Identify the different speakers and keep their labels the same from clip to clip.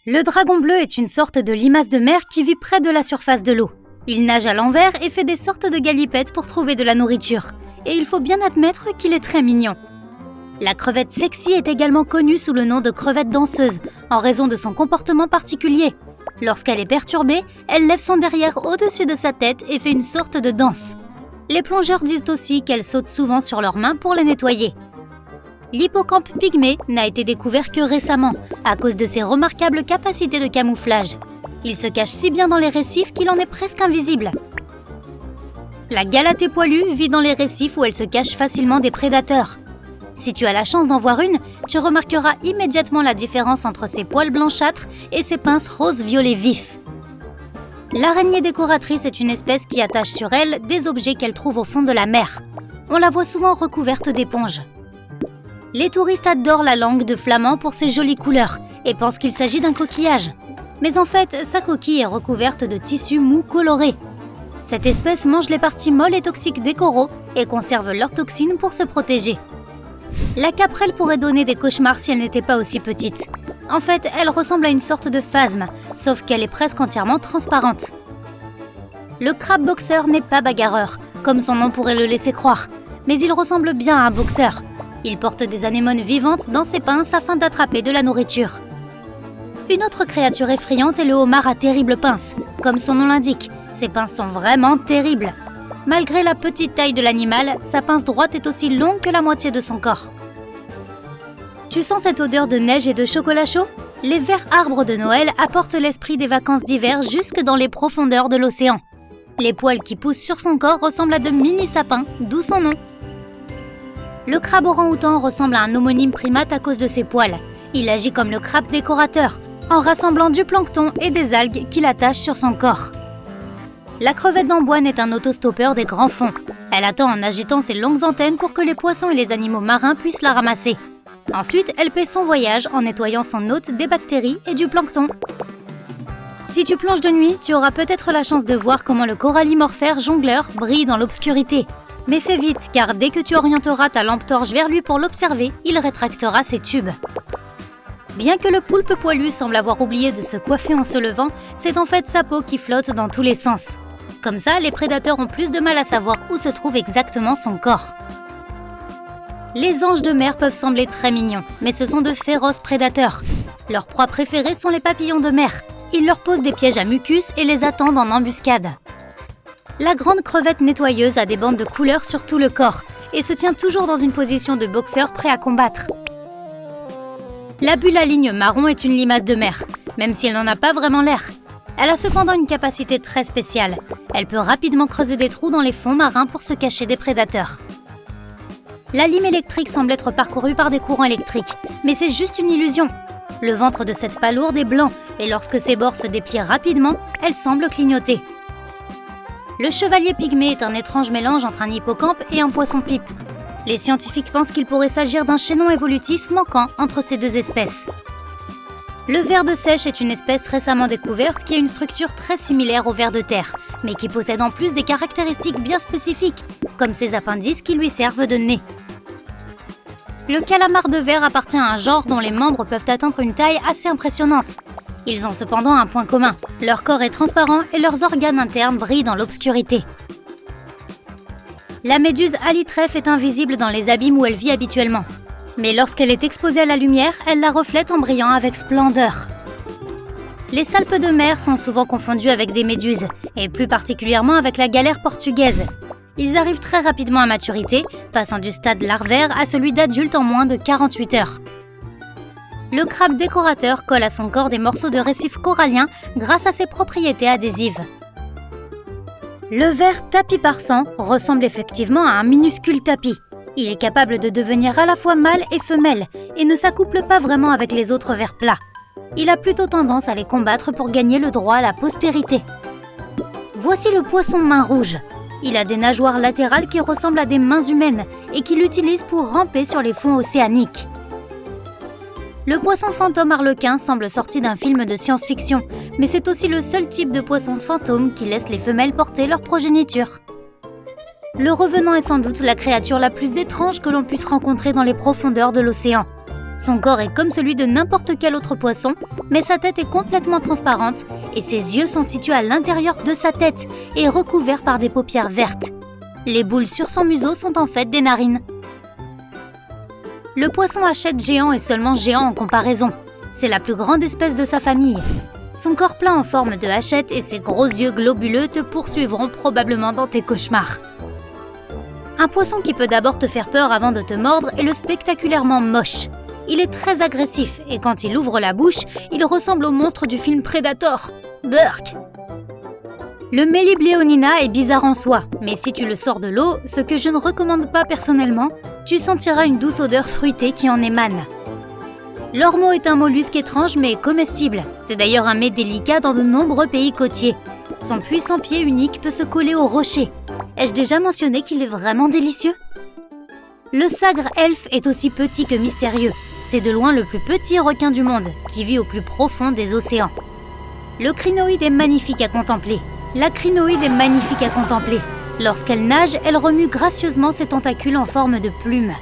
Speaker 1: Le dragon bleu est une sorte de limace de mer qui vit près de la surface de l'eau. Il nage à l'envers et fait des sortes de galipettes pour trouver de la nourriture. Et il faut bien admettre qu'il est très mignon. La crevette sexy est également connue sous le nom de crevette danseuse, en raison de son comportement particulier. Lorsqu'elle est perturbée, elle lève son derrière au-dessus de sa tête et fait une sorte de danse. Les plongeurs disent aussi qu'elle saute souvent sur leurs mains pour les nettoyer. L'hippocampe pygmée n'a été découvert que récemment, à cause de ses remarquables capacités de camouflage. Il se cache si bien dans les récifs qu'il en est presque invisible. La galatée poilue vit dans les récifs où elle se cache facilement des prédateurs. Si tu as la chance d'en voir une, tu remarqueras immédiatement la différence entre ses poils blanchâtres et ses pinces rose-violet vif. L'araignée décoratrice est une espèce qui attache sur elle des objets qu'elle trouve au fond de la mer. On la voit souvent recouverte d'éponges. Les touristes adorent la langue de flamand pour ses jolies couleurs et pensent qu'il s'agit d'un coquillage. Mais en fait, sa coquille est recouverte de tissus mous colorés. Cette espèce mange les parties molles et toxiques des coraux et conserve leurs toxines pour se protéger. La caprelle pourrait donner des cauchemars si elle n'était pas aussi petite. En fait, elle ressemble à une sorte de phasme, sauf qu'elle est presque entièrement transparente. Le crabe boxeur n'est pas bagarreur, comme son nom pourrait le laisser croire, mais il ressemble bien à un boxeur. Il porte des anémones vivantes dans ses pinces afin d'attraper de la nourriture. Une autre créature effrayante est le homard à terribles pinces. Comme son nom l'indique, ses pinces sont vraiment terribles. Malgré la petite taille de l'animal, sa pince droite est aussi longue que la moitié de son corps. Tu sens cette odeur de neige et de chocolat chaud ? Les verts arbres de Noël apportent l'esprit des vacances d'hiver jusque dans les profondeurs de l'océan. Les poils qui poussent sur son corps ressemblent à de mini sapins, d'où son nom. Le crabe orang-outan ressemble à un homonyme primate à cause de ses poils. Il agit comme le crabe décorateur, en rassemblant du plancton et des algues qu'il attache sur son corps. La crevette d'Amboine est un autostoppeur des grands fonds. Elle attend en agitant ses longues antennes pour que les poissons et les animaux marins puissent la ramasser. Ensuite, elle paie son voyage en nettoyant son hôte des bactéries et du plancton. Si tu plonges de nuit, tu auras peut-être la chance de voir comment le corallimorphère jongleur brille dans l'obscurité. Mais fais vite, car dès que tu orienteras ta lampe torche vers lui pour l'observer, il rétractera ses tubes. Bien que le poulpe poilu semble avoir oublié de se coiffer en se levant, c'est en fait sa peau qui flotte dans tous les sens. Comme ça, les prédateurs ont plus de mal à savoir où se trouve exactement son corps. Les anges de mer peuvent sembler très mignons, mais ce sont de féroces prédateurs. Leurs proies préférées sont les papillons de mer. Ils leur posent des pièges à mucus et les attendent en embuscade. La grande crevette nettoyeuse a des bandes de couleurs sur tout le corps et se tient toujours dans une position de boxeur prêt à combattre. La bulle à ligne marron est une limace de mer, même si elle n'en a pas vraiment l'air. Elle a cependant une capacité très spéciale. Elle peut rapidement creuser des trous dans les fonds marins pour se cacher des prédateurs. La lime électrique semble être parcourue par des courants électriques, mais c'est juste une illusion. Le ventre de cette palourde est blanc et lorsque ses bords se déplient rapidement, elle semble clignoter. Le chevalier pygmée est un étrange mélange entre un hippocampe et un poisson-pipe. Les scientifiques pensent qu'il pourrait s'agir d'un chaînon évolutif manquant entre ces deux espèces. Le ver de seiche est une espèce récemment découverte qui a une structure très similaire au ver de terre, mais qui possède en plus des caractéristiques bien spécifiques, comme ses appendices qui lui servent de nez. Le calamar de verre appartient à un genre dont les membres peuvent atteindre une taille assez impressionnante. Ils ont cependant un point commun, leur corps est transparent et leurs organes internes brillent dans l'obscurité. La méduse alitrèfle est invisible dans les abîmes où elle vit habituellement. Mais lorsqu'elle est exposée à la lumière, elle la reflète en brillant avec splendeur. Les salpes de mer sont souvent confondues avec des méduses, et plus particulièrement avec la galère portugaise. Ils arrivent très rapidement à maturité, passant du stade larvaire à celui d'adulte en moins de 48 heures. Le crabe décorateur colle à son corps des morceaux de récif corallien grâce à ses propriétés adhésives. Le ver tapis par sang ressemble effectivement à un minuscule tapis. Il est capable de devenir à la fois mâle et femelle et ne s'accouple pas vraiment avec les autres vers plats. Il a plutôt tendance à les combattre pour gagner le droit à la postérité. Voici le poisson main rouge. Il a des nageoires latérales qui ressemblent à des mains humaines et qu'il utilise pour ramper sur les fonds océaniques. Le poisson fantôme arlequin semble sorti d'un film de science-fiction, mais c'est aussi le seul type de poisson fantôme qui laisse les femelles porter leur progéniture. Le revenant est sans doute la créature la plus étrange que l'on puisse rencontrer dans les profondeurs de l'océan. Son corps est comme celui de n'importe quel autre poisson, mais sa tête est complètement transparente et ses yeux sont situés à l'intérieur de sa tête et recouverts par des paupières vertes. Les boules sur son museau sont en fait des narines. Le poisson hachette géant est seulement géant en comparaison. C'est la plus grande espèce de sa famille. Son corps plat en forme de hachette et ses gros yeux globuleux te poursuivront probablement dans tes cauchemars. Un poisson qui peut d'abord te faire peur avant de te mordre est le spectaculairement moche. Il est très agressif et quand il ouvre la bouche, il ressemble au monstre du film Predator. Burk! Le Melibleonina est bizarre en soi, mais si tu le sors de l'eau, ce que je ne recommande pas personnellement, tu sentiras une douce odeur fruitée qui en émane. L'ormeau est un mollusque étrange mais comestible. C'est d'ailleurs un mets délicat dans de nombreux pays côtiers. Son puissant pied unique peut se coller aux rochers. Ai-je déjà mentionné qu'il est vraiment délicieux? Le sagre elfe est aussi petit que mystérieux. C'est de loin le plus petit requin du monde, qui vit au plus profond des océans. Le crinoïde est magnifique à contempler. La crinoïde est magnifique à contempler. Lorsqu'elle nage, elle remue gracieusement ses tentacules en forme de plumes.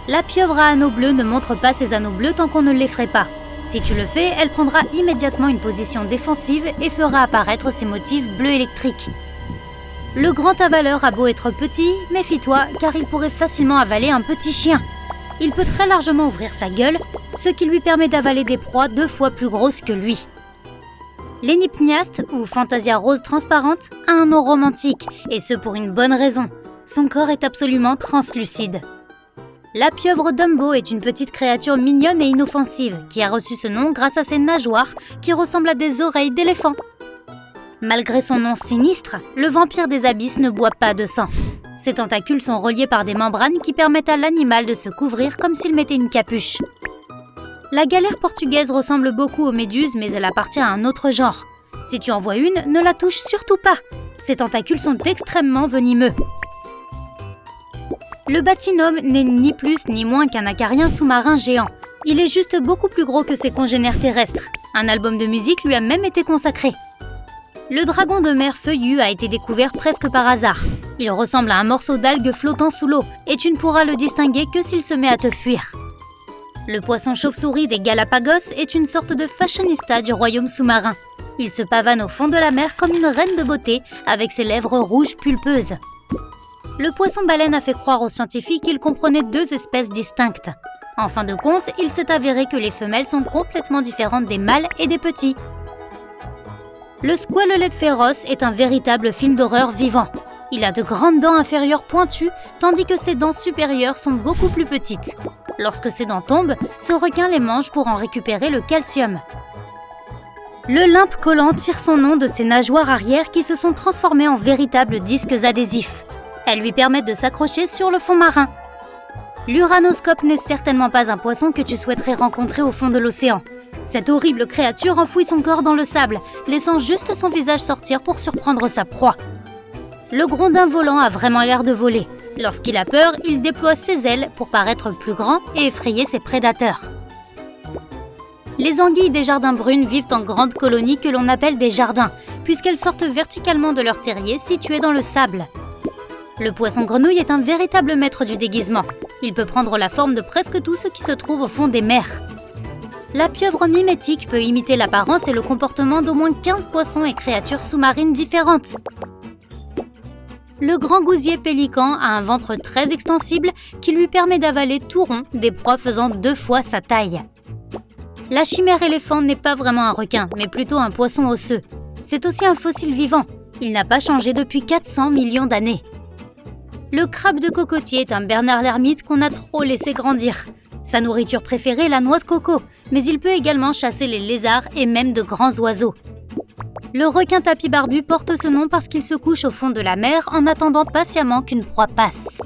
Speaker 1: La pieuvre à anneaux bleus ne montre pas ses anneaux bleus tant qu'on ne l'effraie pas. Si tu le fais, elle prendra immédiatement une position défensive et fera apparaître ses motifs bleus électriques. Le grand avaleur a beau être petit, méfie-toi car il pourrait facilement avaler un petit chien. Il peut très largement ouvrir sa gueule, ce qui lui permet d'avaler des proies 2 fois plus grosses que lui. L'énipniaste, ou Fantasia rose transparente, a un nom romantique, et ce pour une bonne raison. Son corps est absolument translucide. La pieuvre Dumbo est une petite créature mignonne et inoffensive, qui a reçu ce nom grâce à ses nageoires qui ressemblent à des oreilles d'éléphant. Malgré son nom sinistre, le vampire des abysses ne boit pas de sang. Ses tentacules sont reliés par des membranes qui permettent à l'animal de se couvrir comme s'il mettait une capuche. La galère portugaise ressemble beaucoup aux méduses, mais elle appartient à un autre genre. Si tu en vois une, ne la touche surtout pas. Ses tentacules sont extrêmement venimeux. Le batinome n'est ni plus ni moins qu'un acarien sous-marin géant. Il est juste beaucoup plus gros que ses congénères terrestres. Un album de musique lui a même été consacré. Le dragon de mer feuillu a été découvert presque par hasard. Il ressemble à un morceau d'algue flottant sous l'eau, et tu ne pourras le distinguer que s'il se met à te fuir. Le poisson chauve-souris des Galapagos est une sorte de fashionista du royaume sous-marin. Il se pavane au fond de la mer comme une reine de beauté, avec ses lèvres rouges pulpeuses. Le poisson-baleine a fait croire aux scientifiques qu'il comprenait 2 espèces distinctes. En fin de compte, il s'est avéré que les femelles sont complètement différentes des mâles et des petits. Le squalelette féroce est un véritable film d'horreur vivant. Il a de grandes dents inférieures pointues, tandis que ses dents supérieures sont beaucoup plus petites. Lorsque ses dents tombent, ce requin les mange pour en récupérer le calcium. Le limpe collant tire son nom de ses nageoires arrière qui se sont transformées en véritables disques adhésifs. Elles lui permettent de s'accrocher sur le fond marin. L'uranoscope n'est certainement pas un poisson que tu souhaiterais rencontrer au fond de l'océan. Cette horrible créature enfouit son corps dans le sable, laissant juste son visage sortir pour surprendre sa proie. Le grondin volant a vraiment l'air de voler. Lorsqu'il a peur, il déploie ses ailes pour paraître plus grand et effrayer ses prédateurs. Les anguilles des jardins brunes vivent en grandes colonies que l'on appelle des jardins, puisqu'elles sortent verticalement de leur terrier situé dans le sable. Le poisson grenouille est un véritable maître du déguisement. Il peut prendre la forme de presque tout ce qui se trouve au fond des mers. La pieuvre mimétique peut imiter l'apparence et le comportement d'au moins 15 poissons et créatures sous-marines différentes. Le grand gousier pélican a un ventre très extensible qui lui permet d'avaler tout rond des proies faisant 2 fois sa taille. La chimère éléphant n'est pas vraiment un requin, mais plutôt un poisson osseux. C'est aussi un fossile vivant. Il n'a pas changé depuis 400 millions d'années. Le crabe de cocotier est un Bernard l'ermite qu'on a trop laissé grandir. Sa nourriture préférée est la noix de coco, mais il peut également chasser les lézards et même de grands oiseaux. Le requin tapis barbu porte ce nom parce qu'il se couche au fond de la mer en attendant patiemment qu'une proie passe.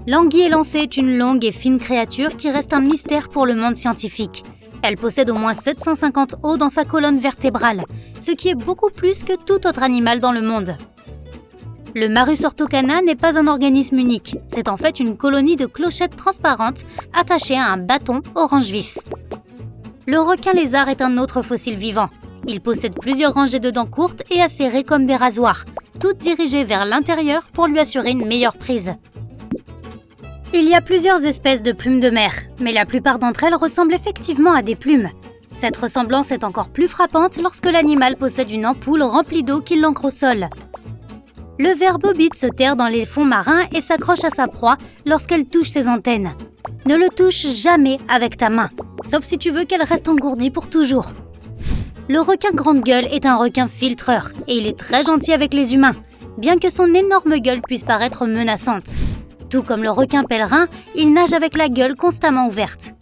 Speaker 1: L'anguille élancée est une longue et fine créature qui reste un mystère pour le monde scientifique. Elle possède au moins 750 os dans sa colonne vertébrale, ce qui est beaucoup plus que tout autre animal dans le monde. Le Marus ortocana n'est pas un organisme unique, c'est en fait une colonie de clochettes transparentes attachées à un bâton orange vif. Le requin lézard est un autre fossile vivant. Il possède plusieurs rangées de dents courtes et acérées comme des rasoirs, toutes dirigées vers l'intérieur pour lui assurer une meilleure prise. Il y a plusieurs espèces de plumes de mer, mais la plupart d'entre elles ressemblent effectivement à des plumes. Cette ressemblance est encore plus frappante lorsque l'animal possède une ampoule remplie d'eau qui l'ancre au sol. Le ver bobite se terre dans les fonds marins et s'accroche à sa proie lorsqu'elle touche ses antennes. Ne le touche jamais avec ta main, sauf si tu veux qu'elle reste engourdie pour toujours. Le requin grande gueule est un requin filtreur et il est très gentil avec les humains, bien que son énorme gueule puisse paraître menaçante. Tout comme le requin pèlerin, il nage avec la gueule constamment ouverte.